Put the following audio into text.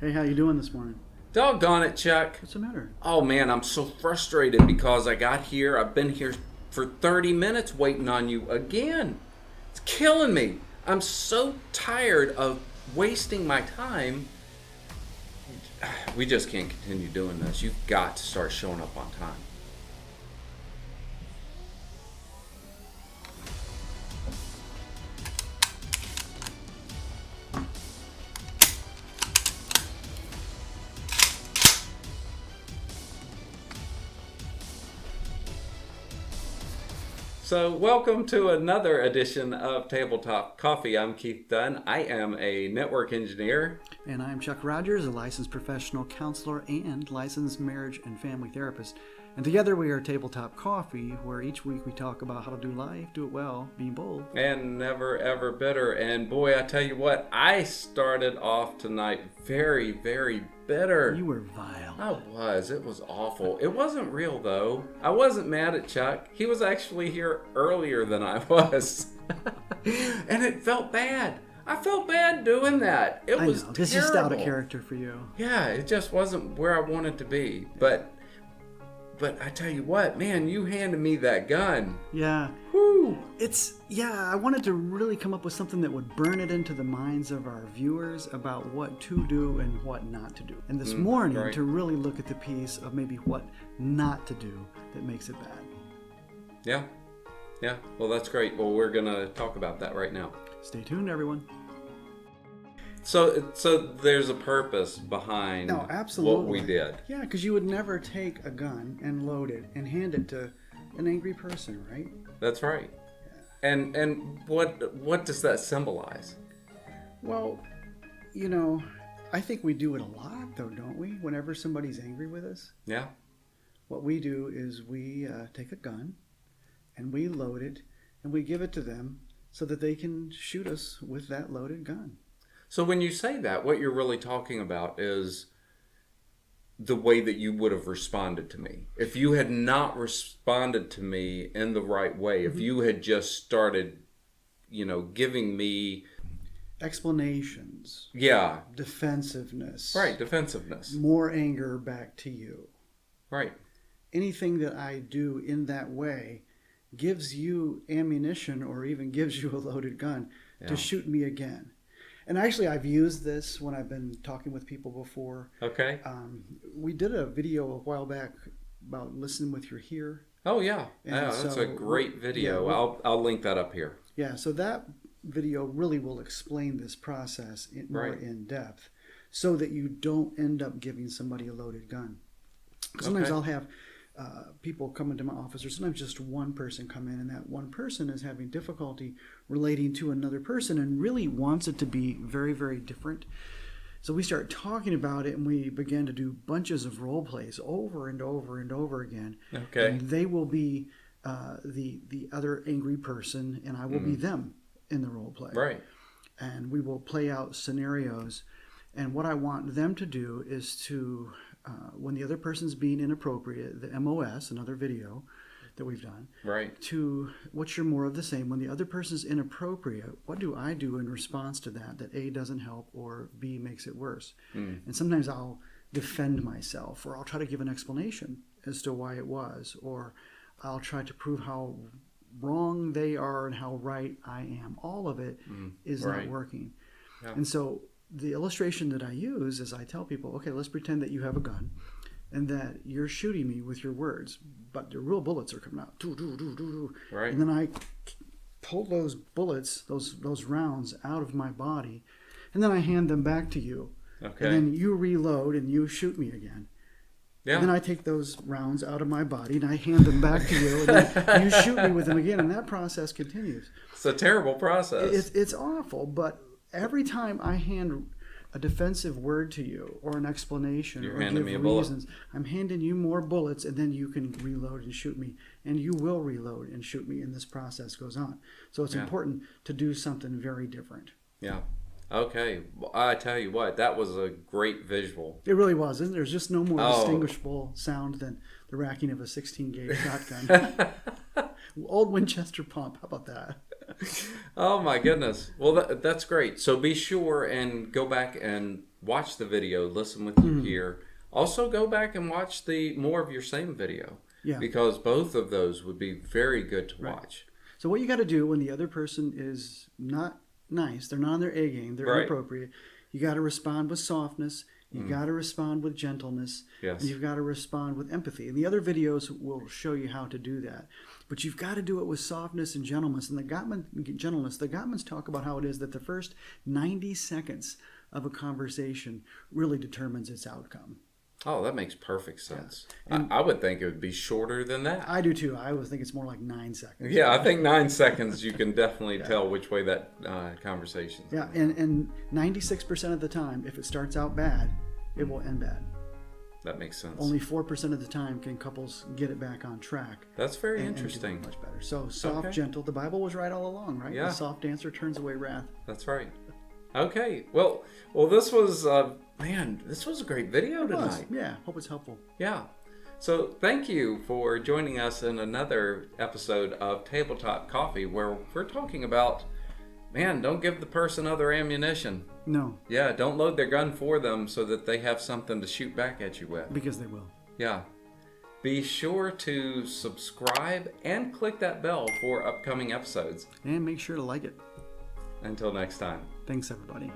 Hey, how you doing this morning? Doggone it, Chuck. What's the matter? Oh man, I'm so frustrated because I got here. I've been here for 30 minutes waiting on you again. It's killing me. I'm so tired of wasting my time. We just can't continue doing this. You've got to start showing up on time. So, welcome to another edition of Tabletop Coffee. I'm Keith Dunn. I am a network engineer. And I'm Chuck Rogers, a licensed professional counselor and licensed marriage and family therapist. And together we are Tabletop Coffee, where each week we talk about how to do life, do it well, be bold. And never ever bitter. And boy, I tell you what, I started off tonight very, very bitter. You were vile. I was. It was awful. It wasn't real, though. I wasn't mad at Chuck. He was actually here earlier than I was. And it felt bad. I felt bad doing that. It was terrible. This is just out of character for you. Yeah, it just wasn't where I wanted to be. But I tell you what, man, you handed me that gun. Yeah. Whew. I wanted to really come up with something that would burn it into the minds of our viewers about what to do and what not to do. And this morning, right. to really look at the piece of maybe what not to do that makes it bad. Yeah. Yeah. Well, that's great. Well, we're going to talk about that right now. Stay tuned, everyone. So there's a purpose behind what we did. Yeah, because you would never take a gun and load it and hand it to an angry person, right? That's right. Yeah. And what does that symbolize? Well, I think we do it a lot, though, don't we? Whenever somebody's angry with us. Yeah. What we do is we take a gun and we load it and we give it to them so that they can shoot us with that loaded gun. So when you say that, what you're really talking about is the way that you would have responded to me. If you had not responded to me in the right way, if you had just started, giving me explanations. Yeah. Defensiveness. Right, defensiveness. More anger back to you. Right. Anything that I do in that way gives you ammunition or even gives you a loaded gun to shoot me again. And actually, I've used this when I've been talking with people before. Okay. We did a video a while back about listen with your ear. Oh, yeah. That's a great video. Yeah, I'll link that up here. Yeah, so that video really will explain this process more in depth so that you don't end up giving somebody a loaded gun. Sometimes I'll have people come into my office, or sometimes just one person come in, and that one person is having difficulty relating to another person and really wants it to be very, very different. So we start talking about it, and we begin to do bunches of role plays over and over and over again. Okay. And they will be the other angry person, and I will be them in the role play. Right. And we will play out scenarios. And what I want them to do is to when the other person's being inappropriate, the MOS, another video that we've done, right? To what's your more of the same? When the other person's inappropriate, what do I do in response to that A doesn't help or B makes it worse? And sometimes I'll defend myself, or I'll try to give an explanation as to why it was, or I'll try to prove how wrong they are and how right I am. All of it is not working. Yeah. And so the illustration that I use is I tell people, okay, let's pretend that you have a gun and that you're shooting me with your words, but the real bullets are coming out. Right. And then I pull those bullets, those rounds out of my body, and then I hand them back to you. Okay. And then you reload and you shoot me again. Yeah. And then I take those rounds out of my body and I hand them back to you, and then you shoot me with them again, and that process continues. It's a terrible process. It's awful, but every time I hand a defensive word to you or an explanation or give reasons, I'm handing you more bullets, and then you can reload and shoot me, and you will reload and shoot me, and this process goes on. So it's important to do something very different. Yeah. Okay. Well, I tell you what, that was a great visual. It really was. And there's just no more distinguishable sound than the racking of a 16-gauge shotgun. Old Winchester pump. How about that? Oh my goodness. Well, that's great. So be sure and go back and watch the video, listen with your ear. Also, go back and watch the more of your same video. Yeah. Because both of those would be very good to watch. So what you got to do when the other person is not nice, they're not on their A game, they're inappropriate, you got to respond with softness, you got to respond with gentleness, Yes. and you've got to respond with empathy. And the other videos will show you how to do that. But you've got to do it with softness and gentleness. And the Gottmans talk about how it is that the first 90 seconds of a conversation really determines its outcome. Oh, that makes perfect sense. Yeah. I would think it would be shorter than that. I do too. I always think it's more like 9 seconds. Yeah, I think 9 seconds you can definitely tell which way that conversation. Yeah, and 96% of the time, if it starts out bad, it will end bad. That makes sense. Only 4% of the time can couples get it back on track. That's very and interesting. do it much better. So soft, gentle. The Bible was right all along, right? Yeah. The soft answer turns away wrath. That's right. Okay. Well, this was this was a great video tonight. Yeah. Hope it's helpful. Yeah. So thank you for joining us in another episode of Tabletop Coffee, where we're talking about, don't give the person other ammunition. No. Yeah, don't load their gun for them so that they have something to shoot back at you with. Because they will. Yeah. Be sure to subscribe and click that bell for upcoming episodes. And make sure to like it. Until next time. Thanks, everybody.